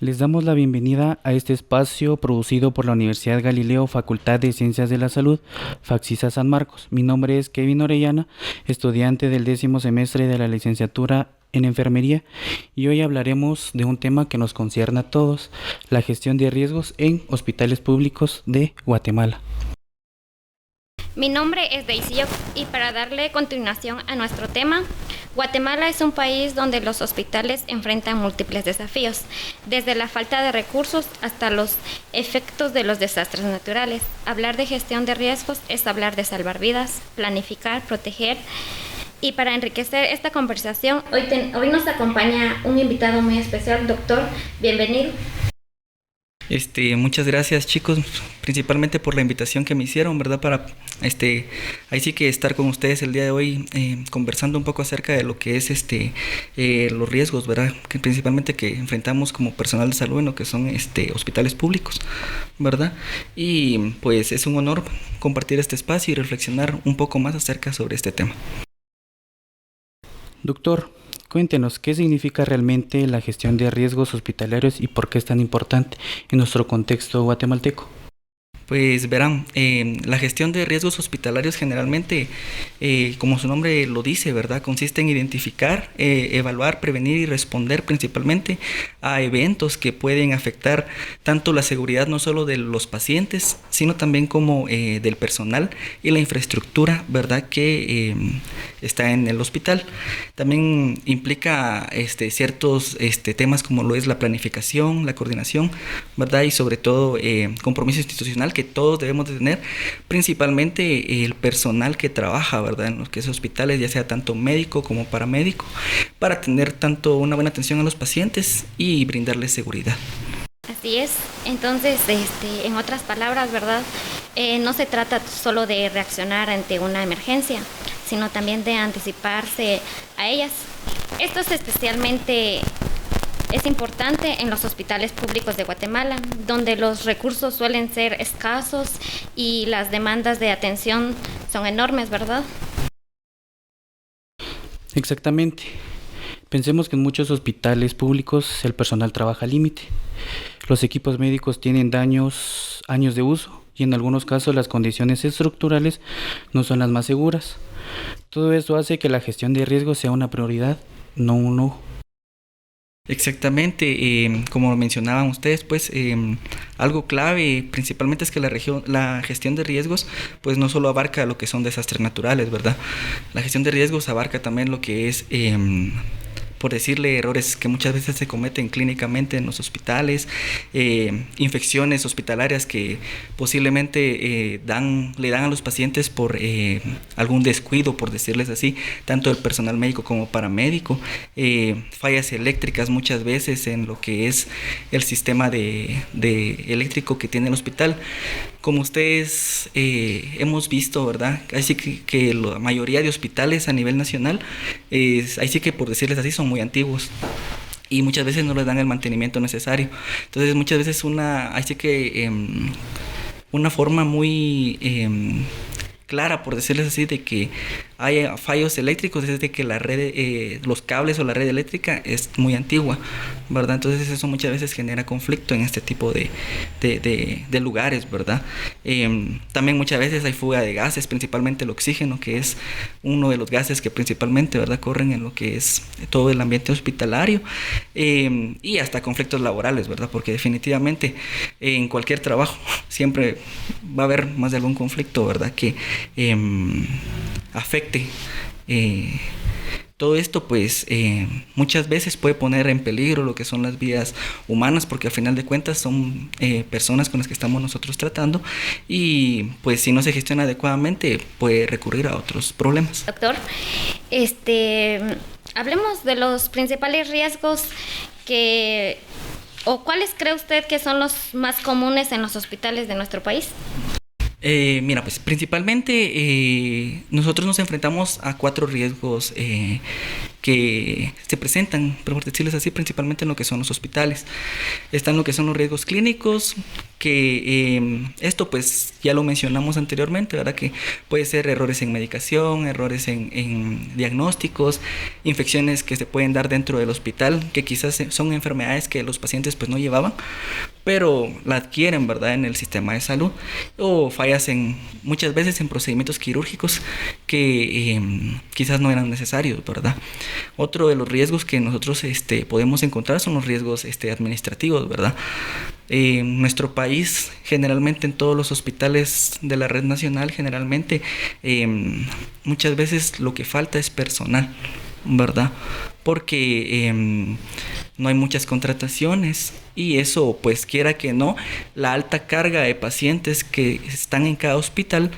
Les damos la bienvenida a este espacio producido por la Universidad Galileo, Facultad de Ciencias de la Salud, Facsisa San Marcos. Mi nombre es Kevin Orellana, estudiante del 10º semestre de la licenciatura en Enfermería, y hoy hablaremos de un tema que nos concierne a todos: la gestión de riesgos en hospitales públicos de Guatemala. Mi nombre es Daisy Yoc, y para darle continuación a nuestro tema, Guatemala es un país donde los hospitales enfrentan múltiples desafíos, desde la falta de recursos hasta los efectos de los desastres naturales. Hablar de gestión de riesgos es hablar de salvar vidas, planificar, proteger. Y para enriquecer esta conversación, hoy nos acompaña un invitado muy especial, doctor. Bienvenido. Muchas gracias, chicos, principalmente por la invitación que me hicieron, ¿verdad? Para ahí sí que estar con ustedes el día de hoy, conversando un poco acerca de lo que es los riesgos, ¿verdad? Que principalmente que enfrentamos como personal de salud en lo que son hospitales públicos, ¿verdad? Y pues es un honor compartir este espacio y reflexionar un poco más acerca sobre este tema. Doctor, cuéntenos, ¿qué significa realmente la gestión de riesgos hospitalarios y por qué es tan importante en nuestro contexto guatemalteco? Pues verán, la gestión de riesgos hospitalarios generalmente, como su nombre lo dice, ¿verdad? Consiste en identificar, evaluar, prevenir y responder principalmente a eventos que pueden afectar tanto la seguridad no solo de los pacientes, sino también como del personal y la infraestructura, ¿verdad? Que está en el hospital. También implica ciertos temas como lo es la planificación, la coordinación, ¿verdad? Y sobre todo compromiso institucional que todos debemos de tener, principalmente el personal que trabaja, ¿verdad? En los que es hospitales, ya sea tanto médico como paramédico, para tener tanto una buena atención a los pacientes y brindarles seguridad. Así es. Entonces, en otras palabras, ¿verdad? No se trata solo de reaccionar ante una emergencia, sino también de anticiparse a ellas. Esto es importante en los hospitales públicos de Guatemala, donde los recursos suelen ser escasos y las demandas de atención son enormes, ¿verdad? Exactamente. Pensemos que en muchos hospitales públicos el personal trabaja al límite. Los equipos médicos tienen años de uso, y en algunos casos las condiciones estructurales no son las más seguras. Todo esto hace que la gestión de riesgos sea una prioridad, no un lujo. Exactamente, como mencionaban ustedes, pues algo clave principalmente es que la gestión de riesgos pues no solo abarca lo que son desastres naturales, ¿verdad? La gestión de riesgos abarca también lo que es por decirle, errores que muchas veces se cometen clínicamente en los hospitales, infecciones hospitalarias que posiblemente le dan a los pacientes por algún descuido, por decirles así, tanto del personal médico como paramédico, fallas eléctricas muchas veces en lo que es el sistema de eléctrico que tiene el hospital. Como ustedes hemos visto, ¿verdad? Así que la mayoría de hospitales a nivel nacional, ahí sí que por decirles así, son muy antiguos y muchas veces no les dan el mantenimiento necesario. Entonces muchas veces así que una forma muy clara, por decirles así, de que haya fallos eléctricos es de que la red, los cables o la red eléctrica es muy antigua, ¿verdad? Entonces eso muchas veces genera conflicto en este tipo de lugares, ¿verdad? También muchas veces hay fuga de gases, principalmente el oxígeno, que es uno de los gases que principalmente, ¿verdad?, corren en lo que es todo el ambiente hospitalario, y hasta conflictos laborales, ¿verdad? Porque definitivamente en cualquier trabajo siempre va a haber más de algún conflicto, ¿verdad?, que afecte Todo esto pues muchas veces puede poner en peligro lo que son las vidas humanas, porque al final de cuentas son personas con las que estamos nosotros tratando, y pues si no se gestiona adecuadamente puede recurrir a otros problemas. Doctor, hablemos de los principales riesgos ¿cuáles cree usted que son los más comunes en los hospitales de nuestro país? Mira, pues principalmente nosotros nos enfrentamos a 4 riesgos que se presentan, por decirles así, principalmente en lo que son los hospitales. Están lo que son los riesgos clínicos, que esto pues ya lo mencionamos anteriormente, ¿verdad? Que puede ser errores en medicación, errores en diagnósticos, infecciones que se pueden dar dentro del hospital, que quizás son enfermedades que los pacientes pues no llevaban, pero la adquieren, ¿verdad?, en el sistema de salud, o fallas muchas veces en procedimientos quirúrgicos que quizás no eran necesarios, ¿verdad? Otro de los riesgos que nosotros podemos encontrar son los riesgos administrativos, ¿verdad? En nuestro país, generalmente en todos los hospitales de la red nacional, generalmente muchas veces lo que falta es personal, ¿verdad? Porque no hay muchas contrataciones, y eso pues quiera que no, la alta carga de pacientes que están en cada hospital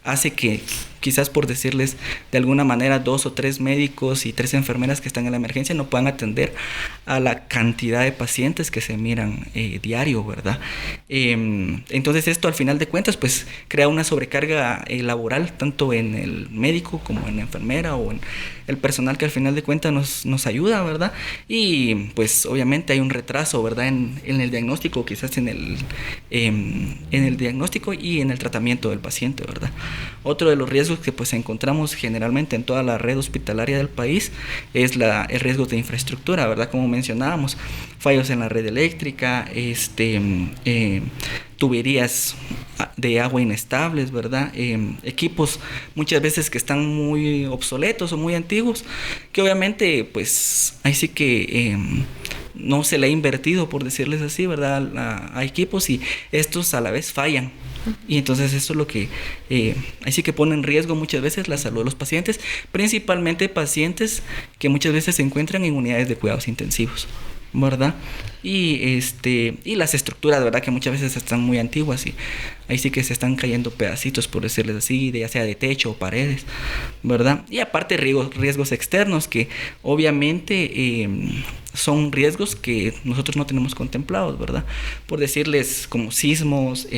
hace que quizás, por decirles de alguna manera, 2 o 3 médicos y 3 enfermeras que están en la emergencia no puedan atender a la cantidad de pacientes que se miran diario, ¿verdad? Entonces esto al final de cuentas pues crea una sobrecarga laboral tanto en el médico como en la enfermera o en el personal que al final de cuentas nos ayuda, ¿verdad? Y pues obviamente hay un retraso, ¿verdad?, en el diagnóstico, quizás en el diagnóstico y en el tratamiento del paciente, ¿verdad? Otro de los riesgos que pues encontramos generalmente en toda la red hospitalaria del país es el riesgo de infraestructura, ¿verdad? Como mencionábamos, fallos en la red eléctrica, tuberías de agua inestables, ¿verdad? Equipos muchas veces que están muy obsoletos o muy antiguos, que obviamente pues ahí sí que no se le ha invertido, por decirles así, ¿verdad?, a equipos, y estos a la vez fallan. Y entonces eso es lo que ahí sí que pone en riesgo muchas veces la salud de los pacientes, principalmente pacientes que muchas veces se encuentran en unidades de cuidados intensivos, ¿verdad? Y las estructuras, ¿verdad?, que muchas veces están muy antiguas y ahí sí que se están cayendo pedacitos, por decirles así, ya sea de techo o paredes, ¿verdad? Y aparte riesgos externos que obviamente son riesgos que nosotros no tenemos contemplados, ¿verdad? Por decirles, como sismos,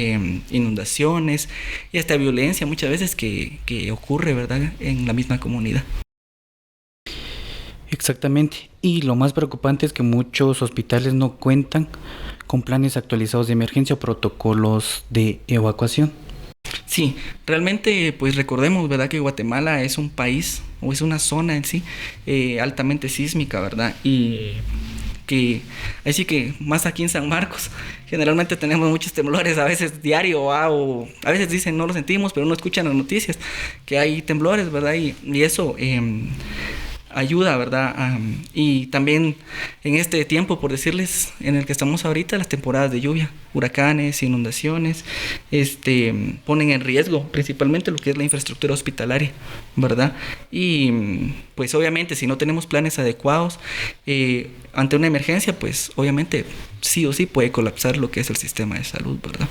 inundaciones y hasta violencia muchas veces que ocurre, ¿verdad?, en la misma comunidad. Exactamente, y lo más preocupante es que muchos hospitales no cuentan con planes actualizados de emergencia o protocolos de evacuación. Sí, realmente pues recordemos, ¿verdad?, que Guatemala es un país o es una zona en sí altamente sísmica, ¿verdad? Y que así que más aquí en San Marcos generalmente tenemos muchos temblores, a veces diario, o a veces dicen no lo sentimos, pero uno escucha en las noticias que hay temblores, ¿verdad? Y eso ayuda, ¿verdad? Y también en este tiempo, por decirles, en el que estamos ahorita, las temporadas de lluvia, huracanes, inundaciones, ponen en riesgo principalmente lo que es la infraestructura hospitalaria, ¿verdad? Y pues obviamente si no tenemos planes adecuados ante una emergencia, pues obviamente sí o sí puede colapsar lo que es el sistema de salud, ¿verdad?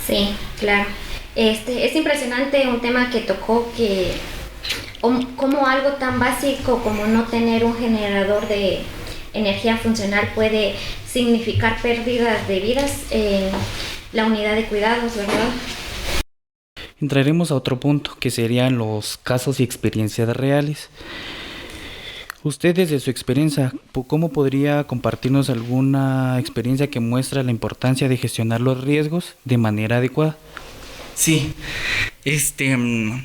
Sí, claro. Es impresionante un tema que tocó, que como algo tan básico como no tener un generador de energía funcional puede significar pérdidas de vidas en la unidad de cuidados, ¿verdad? Entraremos a otro punto, que serían los casos y experiencias reales. Usted, desde su experiencia, ¿cómo podría compartirnos alguna experiencia que muestra la importancia de gestionar los riesgos de manera adecuada? Sí,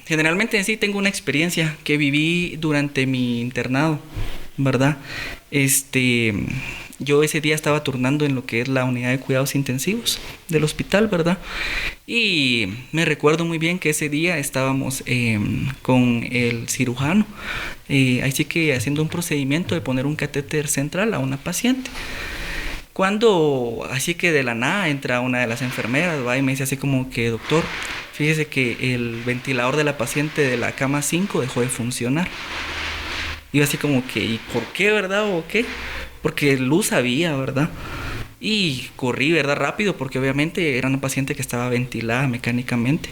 generalmente en sí tengo una experiencia que viví durante mi internado, ¿verdad? Yo ese día estaba turnando en lo que es la unidad de cuidados intensivos del hospital, ¿verdad? Y me recuerdo muy bien que ese día estábamos con el cirujano, así que haciendo un procedimiento de poner un catéter central a una paciente. Cuando así que de la nada entra una de las enfermeras, ¿va?, y me dice así como que: doctor, Fíjese que el ventilador de la paciente de la cama 5 dejó de funcionar. Y yo así como que, ¿y por qué, verdad? ¿O qué? Porque luz había, ¿verdad? Y corrí, ¿verdad? Rápido, porque obviamente era una paciente que estaba ventilada mecánicamente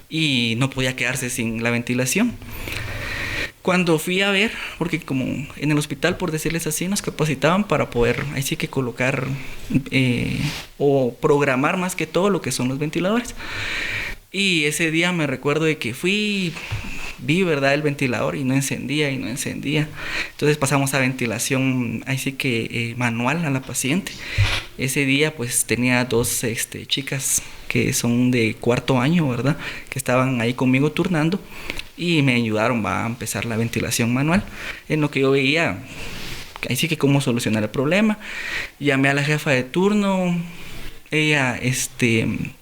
y no podía quedarse sin la ventilación. Cuando fui a ver, porque como en el hospital, por decirles así, nos capacitaban para poder, ahí sí que colocar o programar más que todo lo que son los ventiladores. Y ese día me recuerdo de que vi, ¿verdad?, el ventilador y no encendía. Entonces pasamos a ventilación, ahí sí que manual a la paciente. Ese día pues tenía dos chicas que son de 4º año, ¿verdad?, que estaban ahí conmigo turnando y me ayudaron a empezar la ventilación manual, en lo que yo veía, ahí sí que cómo solucionar el problema. Llamé a la jefa de turno. Ella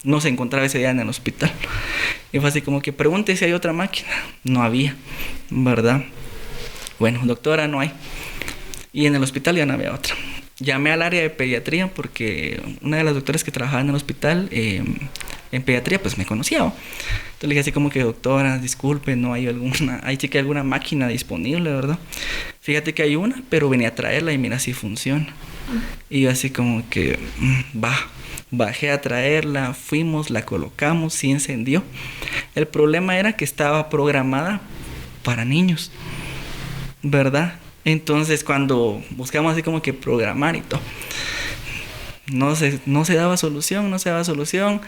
no se encontraba ese día en el hospital. Y fue así como que pregunte si hay otra máquina. No había, ¿verdad? Bueno, doctora, no hay. Y en el hospital ya no había otra. Llamé al área de pediatría porque una de las doctoras que trabajaba en el hospital en pediatría pues me conocía, ¿no? Entonces le dije así como que, doctora, disculpe, no hay sí que hay alguna máquina disponible, ¿verdad? Fíjate que hay una, pero venía a traerla y mira si funciona. Y yo así como que bajé a traerla, fuimos, la colocamos, sí encendió. El problema era que estaba programada para niños, ¿verdad? Entonces cuando buscamos así como que programar y todo, no se daba solución.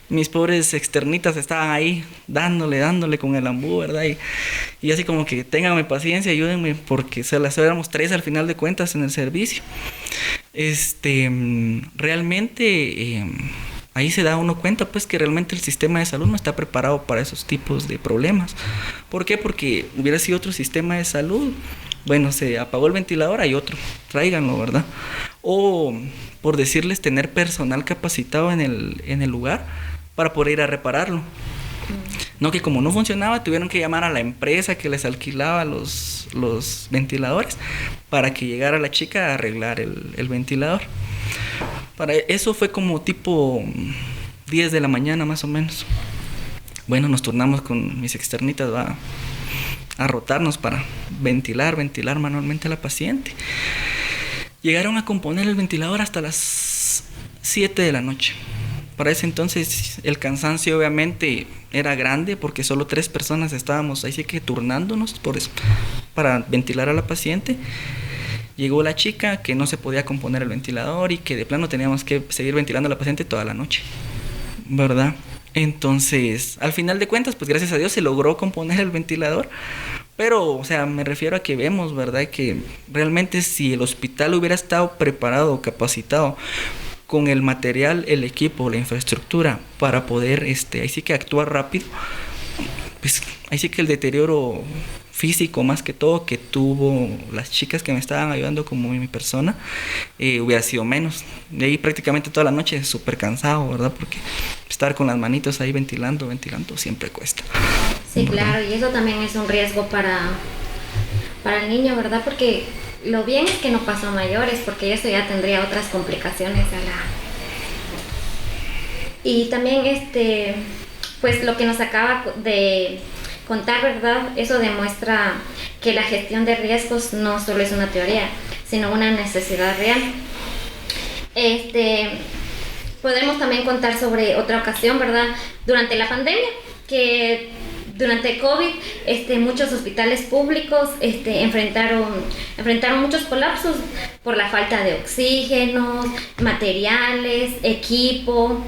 Mis pobres externitas estaban ahí dándole con el ambú, ¿verdad? Y así como que ténganme paciencia, ayúdenme, porque éramos 3 al final de cuentas en el servicio. Realmente ahí se da uno cuenta pues que realmente el sistema de salud no está preparado para esos tipos de problemas. ¿Por qué? Porque hubiera sido otro sistema de salud. Bueno, se apagó el ventilador, hay otro, tráiganlo, ¿verdad? O, por decirles, tener personal capacitado en el lugar para poder ir a repararlo. No, que como no funcionaba, tuvieron que llamar a la empresa que les alquilaba los ventiladores para que llegara la chica a arreglar el ventilador. Para eso fue como tipo 10 de la mañana más o menos. Bueno, nos turnamos con mis externitas a rotarnos para ventilar manualmente a la paciente. Llegaron a componer el ventilador hasta las 7 de la noche. Para ese entonces el cansancio obviamente era grande porque solo 3 personas estábamos ahí sí que turnándonos por eso, para ventilar a la paciente. Llegó la chica que no se podía componer el ventilador y que de plano teníamos que seguir ventilando a la paciente toda la noche, ¿verdad? Entonces, al final de cuentas, pues gracias a Dios se logró componer el ventilador. Pero, o sea, me refiero a que vemos, ¿verdad?, que realmente si el hospital hubiera estado preparado, capacitado con el material, el equipo, la infraestructura para poder, ahí sí que actuar rápido, pues ahí sí que el deterioro físico más que todo que tuvo las chicas que me estaban ayudando como mi persona hubiera sido menos. De ahí prácticamente toda la noche súper cansado, ¿verdad? Porque estar con las manitos ahí ventilando siempre cuesta. Sí, claro, y eso también es un riesgo para el niño, ¿verdad? Porque lo bien es que no pasó a mayores, porque eso ya tendría otras complicaciones Y también pues lo que nos acaba de contar, ¿verdad? Eso demuestra que la gestión de riesgos no solo es una teoría, sino una necesidad real. Podemos también contar sobre otra ocasión, ¿verdad? Durante la pandemia, que durante COVID, muchos hospitales públicos enfrentaron muchos colapsos por la falta de oxígeno, materiales, equipo,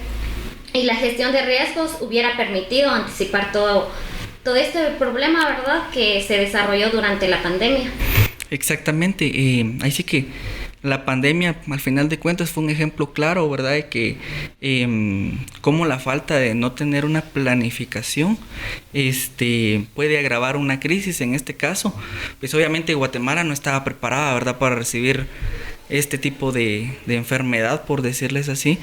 y la gestión de riesgos hubiera permitido anticipar todo este problema, ¿verdad?, que se desarrolló durante la pandemia. Exactamente, ahí sí que la pandemia al final de cuentas fue un ejemplo claro, ¿verdad?, de que cómo la falta de no tener una planificación puede agravar una crisis. En este caso, pues obviamente Guatemala no estaba preparada, ¿verdad?, para recibir este tipo de enfermedad, por decirles así.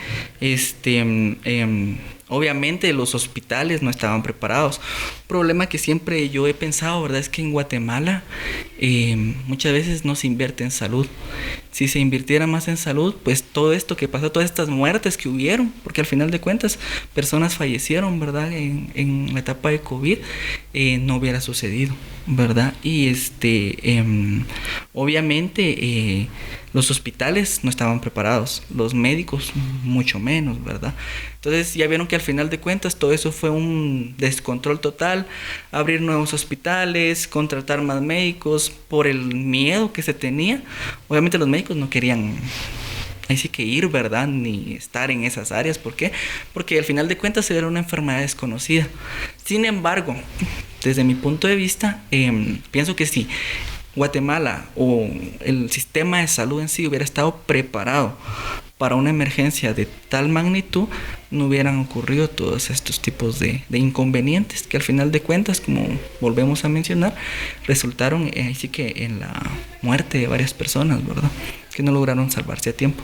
obviamente los hospitales no estaban preparados. Un problema que siempre yo he pensado, ¿verdad? Es que en Guatemala muchas veces no se invierte en salud. Si se invirtiera más en salud, pues todo esto que pasó, todas estas muertes que hubieron, porque al final de cuentas personas fallecieron, ¿verdad? En la etapa de COVID, no hubiera sucedido, ¿verdad? Y obviamente los hospitales no estaban preparados, los médicos mucho menos, ¿verdad? Entonces ya vieron que al final de cuentas todo eso fue un descontrol total, abrir nuevos hospitales, contratar más médicos por el miedo que se tenía. Obviamente los médicos no querían ahí sí que ir, ¿verdad? Ni estar en esas áreas. ¿Por qué? Porque al final de cuentas era una enfermedad desconocida. Sin embargo, desde mi punto de vista, pienso que sí. Guatemala o el sistema de salud en sí hubiera estado preparado para una emergencia de tal magnitud, no hubieran ocurrido todos estos tipos de inconvenientes que al final de cuentas, como volvemos a mencionar, resultaron así que en la muerte de varias personas, ¿verdad? Que no lograron salvarse a tiempo.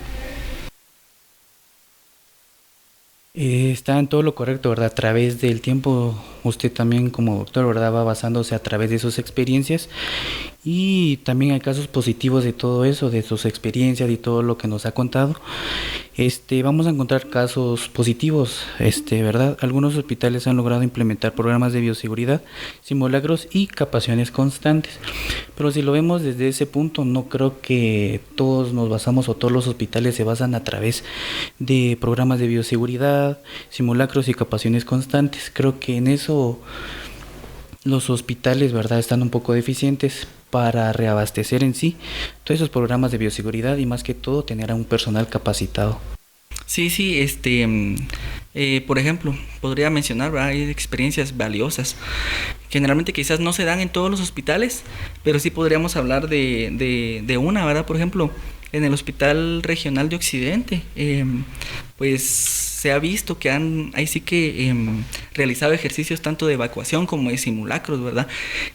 Está en todo lo correcto, ¿verdad? A través del tiempo, usted también como doctor, ¿verdad? Va basándose a través de sus experiencias y también hay casos positivos de todo eso, de sus experiencias y todo lo que nos ha contado. Vamos a encontrar casos positivos, ¿verdad? Algunos hospitales han logrado implementar programas de bioseguridad, simulacros y capacitaciones constantes. Pero si lo vemos desde ese punto, no creo que todos nos basamos o todos los hospitales se basan a través de programas de bioseguridad, simulacros y capacitaciones constantes. Creo que en eso los hospitales, ¿verdad?, están un poco deficientes para reabastecer en sí todos esos programas de bioseguridad y más que todo tener a un personal capacitado. Sí, por ejemplo, podría mencionar, ¿verdad? Hay experiencias valiosas. Generalmente quizás no se dan en todos los hospitales, pero sí podríamos hablar de una, ¿verdad? Por ejemplo, en el Hospital Regional de Occidente, pues se ha visto que han ahí sí que realizado ejercicios tanto de evacuación como de simulacros, ¿verdad?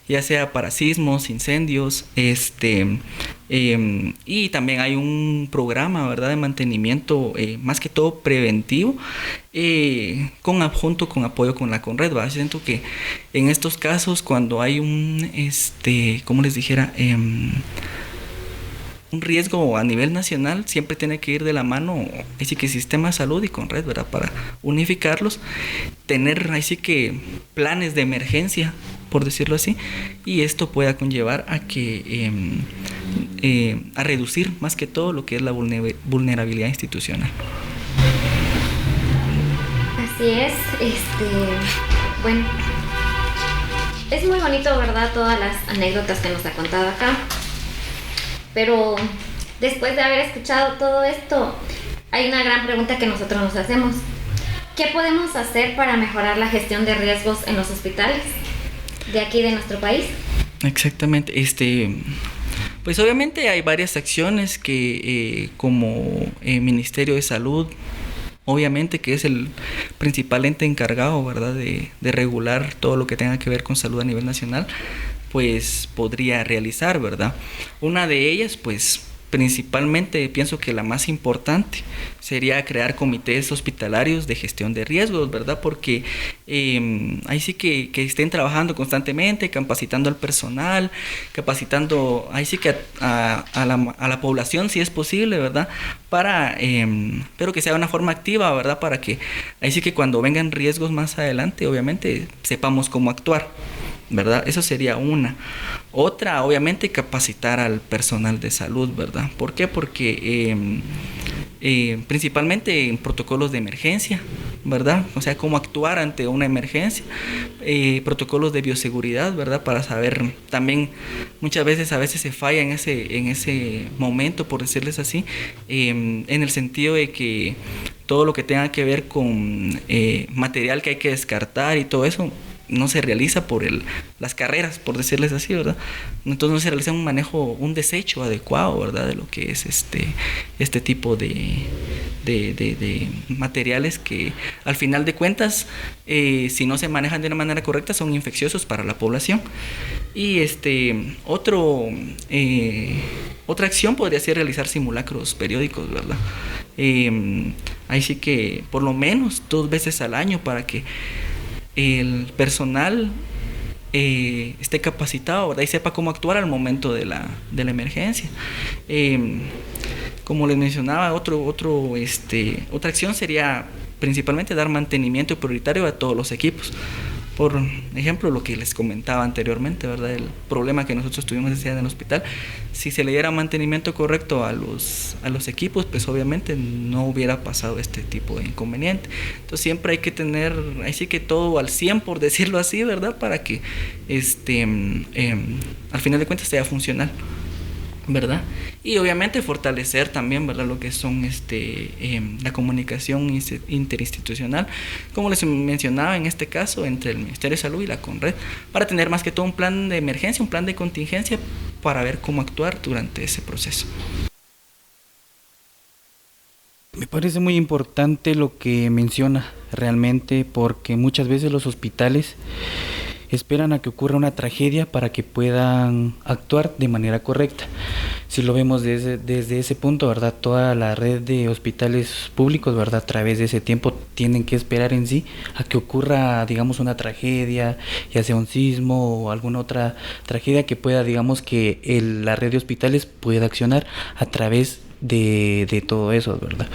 Ya sea para sismos, incendios, y también hay un programa, ¿verdad?, de mantenimiento más que todo preventivo, junto con apoyo con la Conred, ¿verdad? Siento que en estos casos cuando hay ¿cómo les dijera? Un riesgo a nivel nacional, siempre tiene que ir de la mano así que sistema de salud y Conred, ¿verdad?, para unificarlos, tener así que planes de emergencia, por decirlo así, y esto pueda conllevar a que a reducir más que todo lo que es la vulnerabilidad institucional. Así es, bueno, es muy bonito, ¿verdad?, todas las anécdotas que nos ha contado acá. Pero después de haber escuchado todo esto, hay una gran pregunta que nosotros nos hacemos. ¿Qué podemos hacer para mejorar la gestión de riesgos en los hospitales de aquí de nuestro país? Exactamente. Pues obviamente hay varias acciones que como Ministerio de Salud, obviamente que es el principal ente encargado, ¿verdad?, de regular todo lo que tenga que ver con salud a nivel nacional, pues podría realizar, ¿verdad? Una de ellas, pues principalmente pienso que la más importante sería crear comités hospitalarios de gestión de riesgos, ¿verdad? Porque ahí sí que estén trabajando constantemente, capacitando al personal, capacitando ahí sí que a la población si es posible, ¿verdad? Pero que sea de una forma activa, ¿verdad? Para que ahí sí que cuando vengan riesgos más adelante, obviamente sepamos cómo actuar, ¿verdad? Eso sería una. Otra, obviamente, capacitar al personal de salud, ¿verdad? ¿Por qué? Porque principalmente en protocolos de emergencia, ¿verdad? O sea, cómo actuar ante una emergencia, protocolos de bioseguridad, ¿verdad? Para saber también, muchas veces se falla en ese momento, por decirles así, en el sentido de que todo lo que tenga que ver con material que hay que descartar y todo eso, no se realiza por las carreras, por decirles así, ¿verdad? Entonces no se realiza un desecho adecuado, ¿verdad?, de lo que es este tipo de materiales que al final de cuentas, si no se manejan de una manera correcta, son infecciosos para la población. Y otra acción podría ser realizar simulacros periódicos, ¿verdad? ahí sí que por lo menos 2 veces al año para que el personal esté capacitado, ¿verdad? Y sepa cómo actuar al momento de la emergencia. Como les mencionaba, otra acción sería principalmente dar mantenimiento prioritario a todos los equipos. Por ejemplo, lo que les comentaba anteriormente, ¿verdad? El problema que nosotros tuvimos en el hospital, si se le diera mantenimiento correcto a los equipos, pues obviamente no hubiera pasado este tipo de inconveniente. Entonces siempre hay que tener, así que todo al 100, por decirlo así, ¿verdad? Para que al final de cuentas sea funcional, ¿verdad? Y obviamente fortalecer también, ¿verdad?, lo que son la comunicación interinstitucional, como les mencionaba en este caso, entre el Ministerio de Salud y la CONRED, para tener más que todo un plan de emergencia, un plan de contingencia para ver cómo actuar durante ese proceso. Me parece muy importante lo que menciona realmente, porque muchas veces los hospitales esperan a que ocurra una tragedia para que puedan actuar de manera correcta. Si lo vemos desde ese punto, ¿verdad? Toda la red de hospitales públicos, ¿verdad?, a través de ese tiempo tienen que esperar en sí a que ocurra, digamos, una tragedia, ya sea un sismo o alguna otra tragedia que pueda, digamos, que la red de hospitales pueda accionar a través de todo eso, ¿verdad?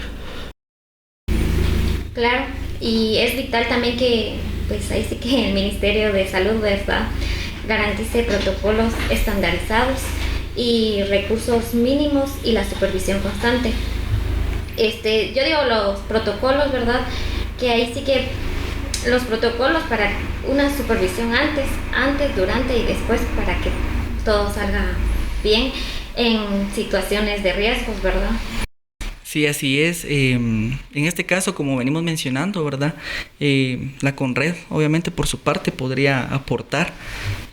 Claro, y es vital también que, pues ahí sí que el Ministerio de Salud, ¿verdad?, garantice protocolos estandarizados y recursos mínimos y la supervisión constante. Yo digo los protocolos, ¿verdad?, que ahí sí que los protocolos para una supervisión antes, durante y después, para que todo salga bien en situaciones de riesgos, ¿verdad? Sí, así es. En este caso, como venimos mencionando, ¿verdad?, la CONRED, obviamente por su parte, podría aportar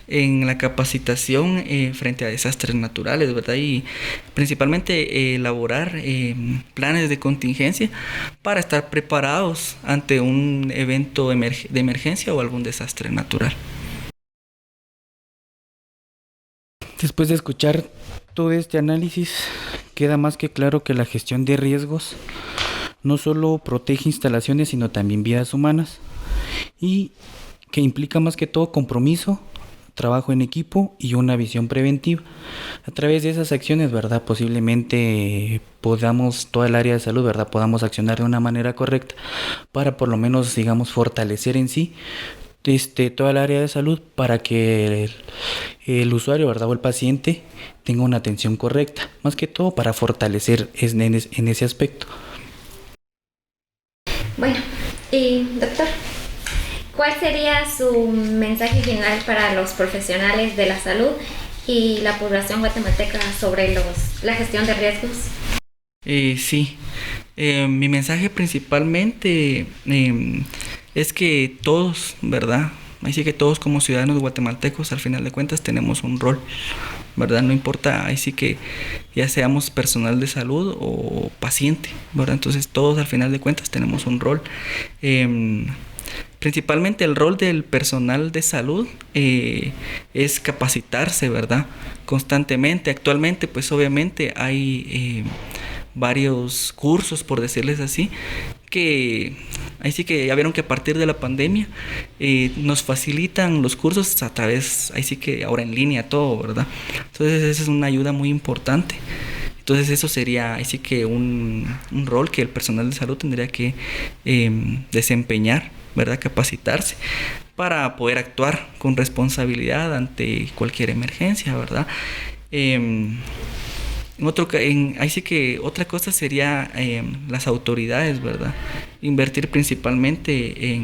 en la capacitación frente a desastres naturales, ¿verdad? Y principalmente elaborar planes de contingencia para estar preparados ante un evento de emergencia o algún desastre natural. Después de escuchar todo este análisis, queda más que claro que la gestión de riesgos no solo protege instalaciones, sino también vidas humanas, y que implica más que todo compromiso, trabajo en equipo y una visión preventiva. A través de esas acciones, ¿verdad?, posiblemente podamos, toda el área de salud, ¿verdad?, podamos accionar de una manera correcta para por lo menos, digamos, fortalecer en sí toda el área de salud, para que el usuario, ¿verdad?, o el paciente tenga una atención correcta, más que todo para fortalecer en ese aspecto. Bueno, y doctor, ¿cuál sería su mensaje final para los profesionales de la salud y la población guatemalteca sobre la gestión de riesgos? Sí, mi mensaje principalmente es que todos, ¿verdad?, así que todos como ciudadanos guatemaltecos al final de cuentas tenemos un rol, ¿verdad? No importa, ahí sí que ya seamos personal de salud o paciente, ¿verdad? Entonces todos al final de cuentas tenemos un rol. Principalmente el rol del personal de salud es capacitarse, ¿verdad?, constantemente. Actualmente pues obviamente hay varios cursos, por decirles así, que ahí sí que ya vieron que a partir de la pandemia nos facilitan los cursos a través, ahí sí que ahora en línea todo, ¿verdad? Entonces esa es una ayuda muy importante. Entonces eso sería ahí sí que un rol que el personal de salud tendría que desempeñar, ¿verdad?, capacitarse para poder actuar con responsabilidad ante cualquier emergencia, ¿verdad? Ahí sí que otra cosa sería las autoridades, ¿verdad?, invertir principalmente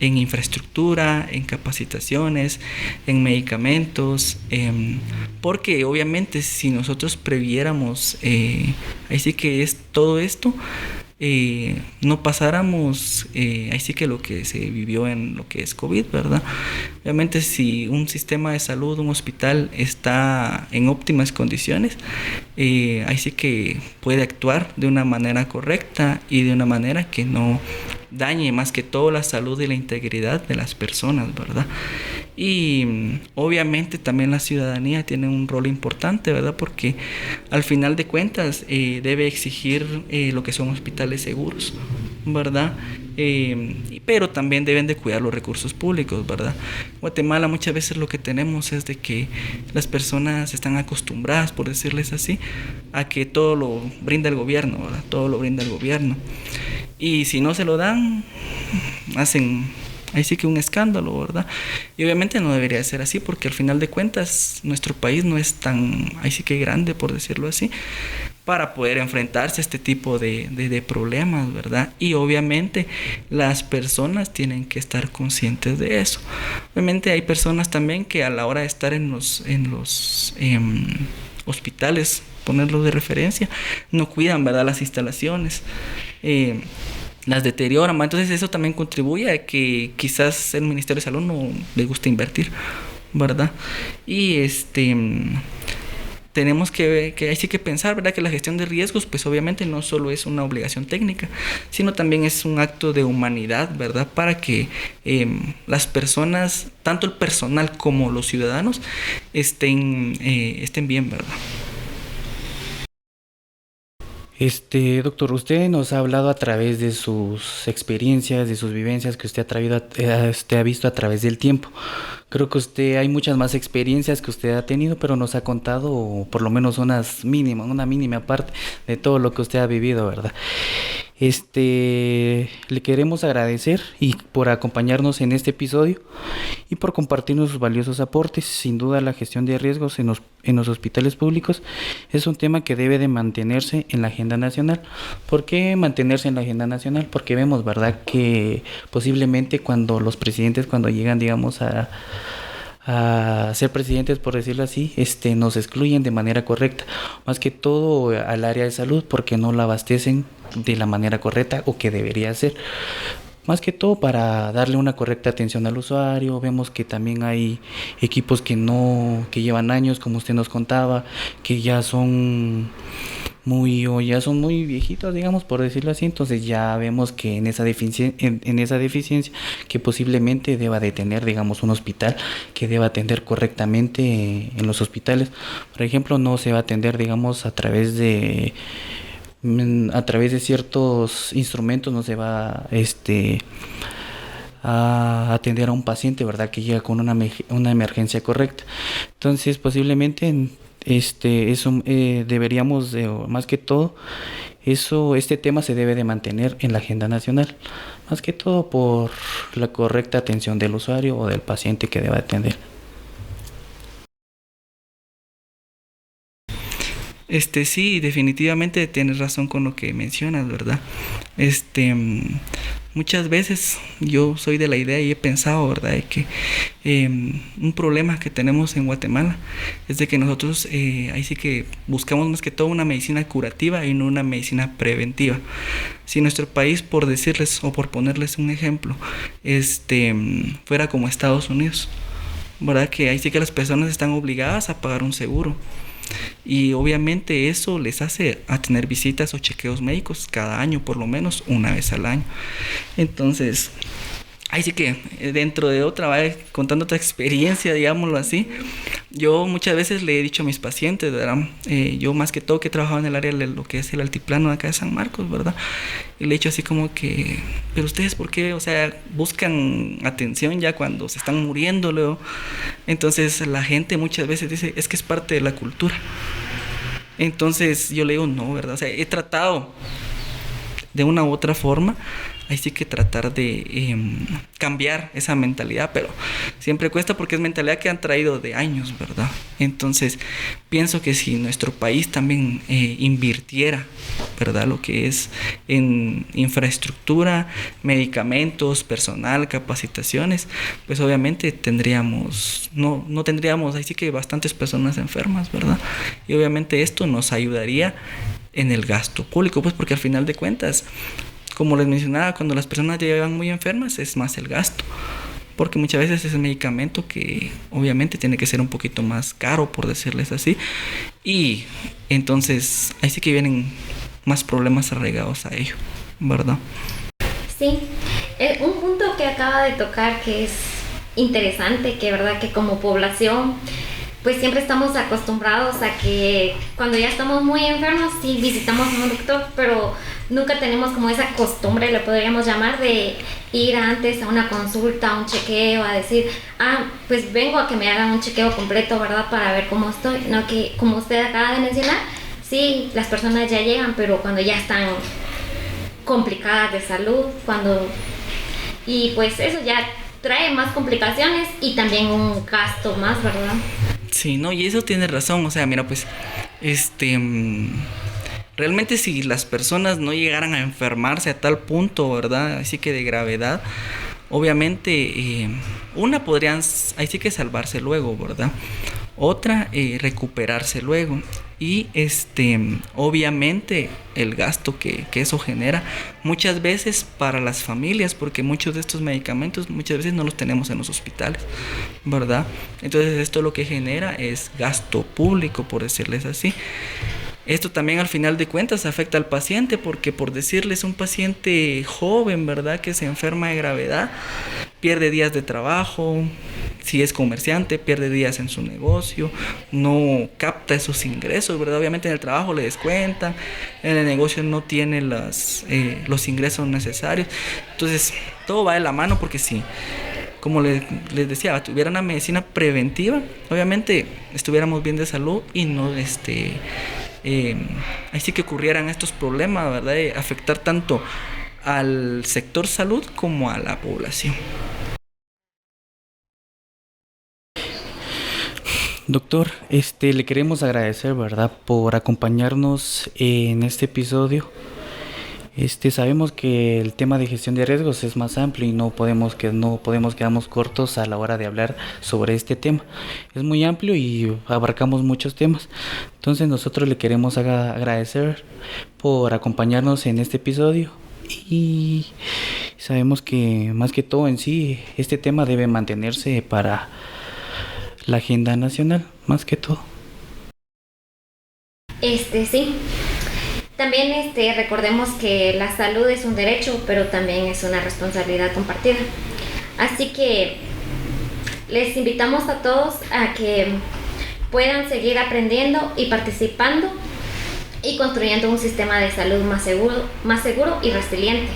en infraestructura, en capacitaciones, en medicamentos, porque obviamente si nosotros previéramos ahí sí que es todo esto, no pasáramos ahí sí que lo que se vivió en lo que es COVID, ¿verdad? Obviamente si un sistema de salud, un hospital está en óptimas condiciones, ahí sí que puede actuar de una manera correcta y de una manera que no dañe más que todo la salud y la integridad de las personas, ¿verdad? Y obviamente también la ciudadanía tiene un rol importante, ¿verdad? Porque al final de cuentas debe exigir lo que son hospitales seguros, ¿verdad? Pero también deben de cuidar los recursos públicos, ¿verdad? Guatemala muchas veces lo que tenemos es de que las personas están acostumbradas, por decirles así, a que todo lo brinda el gobierno, ¿verdad? Todo lo brinda el gobierno. Y si no se lo dan, hacen ahí sí que un escándalo, ¿verdad? Y obviamente no debería ser así, porque al final de cuentas nuestro país no es tan, ahí sí que grande, por decirlo así, para poder enfrentarse a este tipo de problemas, ¿verdad? Y obviamente las personas tienen que estar conscientes de eso. Obviamente hay personas también que a la hora de estar en los hospitales, ponerlos de referencia, no cuidan, ¿verdad?, las instalaciones. Las deterioran, entonces eso también contribuye a que quizás el Ministerio de Salud no le guste invertir, ¿verdad? Y tenemos que hay sí que pensar, ¿verdad?, que la gestión de riesgos pues obviamente no solo es una obligación técnica, sino también es un acto de humanidad, ¿verdad?, para que las personas, tanto el personal como los ciudadanos, estén bien, ¿verdad? Doctor, usted nos ha hablado a través de sus experiencias, de sus vivencias que usted ha visto a través del tiempo. Creo que hay muchas más experiencias que usted ha tenido, pero nos ha contado por lo menos una mínima parte de todo lo que usted ha vivido, ¿verdad? Le queremos agradecer y por acompañarnos en este episodio y por compartirnos sus valiosos aportes. Sin duda, la gestión de riesgos en los hospitales públicos es un tema que debe de mantenerse en la agenda nacional. ¿Por qué mantenerse en la agenda nacional? Porque vemos, ¿verdad?, que posiblemente cuando los presidentes, cuando llegan, digamos, a ser presidentes, por decirlo así, nos excluyen de manera correcta, más que todo al área de salud, porque no la abastecen de la manera correcta o que debería ser. Más que todo para darle una correcta atención al usuario. Vemos que también hay equipos que llevan años, como usted nos contaba, que ya son muy viejitos, digamos, por decirlo así. Entonces ya vemos que en esa deficiencia que posiblemente deba de tener, digamos, un hospital que deba atender correctamente en los hospitales. Por ejemplo, no se va a atender, digamos, a través de ciertos instrumentos, no se va a atender a un paciente, ¿verdad?, que llega con una emergencia correcta. Entonces posiblemente deberíamos más que todo este tema se debe de mantener en la agenda nacional, más que todo por la correcta atención del usuario o del paciente que deba atender. Sí, definitivamente tienes razón con lo que mencionas, ¿verdad? Muchas veces yo soy de la idea y he pensado, ¿verdad?, de que un problema que tenemos en Guatemala es de que nosotros ahí sí que buscamos más que todo una medicina curativa y no una medicina preventiva. Si nuestro país, por decirles o por ponerles un ejemplo, fuera como Estados Unidos, ¿verdad?, que ahí sí que las personas están obligadas a pagar un seguro. Y obviamente eso les hace a tener visitas o chequeos médicos cada año, por lo menos una vez al año. Entonces, ahí sí que dentro de otra, contando otra experiencia, digámoslo así, yo muchas veces le he dicho a mis pacientes, ¿verdad? Yo más que todo que he trabajado en el área de lo que es el altiplano de acá de San Marcos, ¿verdad? Y le he dicho así como que, pero ustedes, ¿por qué? O sea, buscan atención ya cuando se están muriendo luego. Entonces la gente muchas veces dice, es que es parte de la cultura. Entonces yo le digo, no, ¿verdad? O sea, he tratado de una u otra forma, ahí sí que tratar de cambiar esa mentalidad, pero siempre cuesta porque es mentalidad que han traído de años, ¿verdad? Entonces pienso que si nuestro país también invirtiera, ¿verdad?, lo que es en infraestructura, medicamentos, personal, capacitaciones, pues obviamente no tendríamos ahí sí que bastantes personas enfermas, ¿verdad? Y obviamente esto nos ayudaría en el gasto público, pues porque al final de cuentas, como les mencionaba, cuando las personas llegan muy enfermas es más el gasto, porque muchas veces es el medicamento que obviamente tiene que ser un poquito más caro, por decirles así, y entonces ahí sí que vienen más problemas arraigados a ello, ¿verdad? Sí, un punto que acaba de tocar que es interesante, que verdad que como población pues siempre estamos acostumbrados a que cuando ya estamos muy enfermos sí visitamos a un doctor, pero nunca tenemos como esa costumbre, le podríamos llamar, de ir antes a una consulta, a un chequeo, a decir, pues vengo a que me hagan un chequeo completo, ¿verdad? Para ver cómo estoy, no que como usted acaba de mencionar, sí, las personas ya llegan, pero cuando ya están complicadas de salud, y pues eso ya trae más complicaciones y también un gasto más, ¿verdad? Sí, no, y eso tiene razón, o sea, mira, pues, realmente si las personas no llegaran a enfermarse a tal punto, ¿verdad? Así que de gravedad, obviamente, una podrían, ahí sí que salvarse luego, ¿verdad? Otra, recuperarse luego. Y obviamente el gasto que eso genera muchas veces para las familias, porque muchos de estos medicamentos muchas veces no los tenemos en los hospitales, ¿verdad? Entonces esto lo que genera es gasto público, por decirles así. Esto también al final de cuentas afecta al paciente, porque por decirles un paciente joven, ¿verdad?, que se enferma de gravedad, pierde días de trabajo, si es comerciante, pierde días en su negocio, no capta esos ingresos, ¿verdad? Obviamente en el trabajo le descuentan, en el negocio no tiene los ingresos necesarios. Entonces todo va de la mano, porque si, como les decía, tuviera una medicina preventiva, obviamente estuviéramos bien de salud y no así que ocurrieran estos problemas, ¿verdad?, de afectar tanto al sector salud como a la población. Doctor, le queremos agradecer, ¿verdad?, por acompañarnos en este episodio. Sabemos que el tema de gestión de riesgos es más amplio y no podemos quedarnos cortos a la hora de hablar sobre este tema. Es muy amplio y abarcamos muchos temas. Entonces nosotros le queremos agradecer por acompañarnos en este episodio, y sabemos que más que todo en sí este tema debe mantenerse para la agenda nacional, más que todo. Sí. También recordemos que la salud es un derecho, pero también es una responsabilidad compartida. Así que les invitamos a todos a que puedan seguir aprendiendo y participando y construyendo un sistema de salud más seguro y resiliente.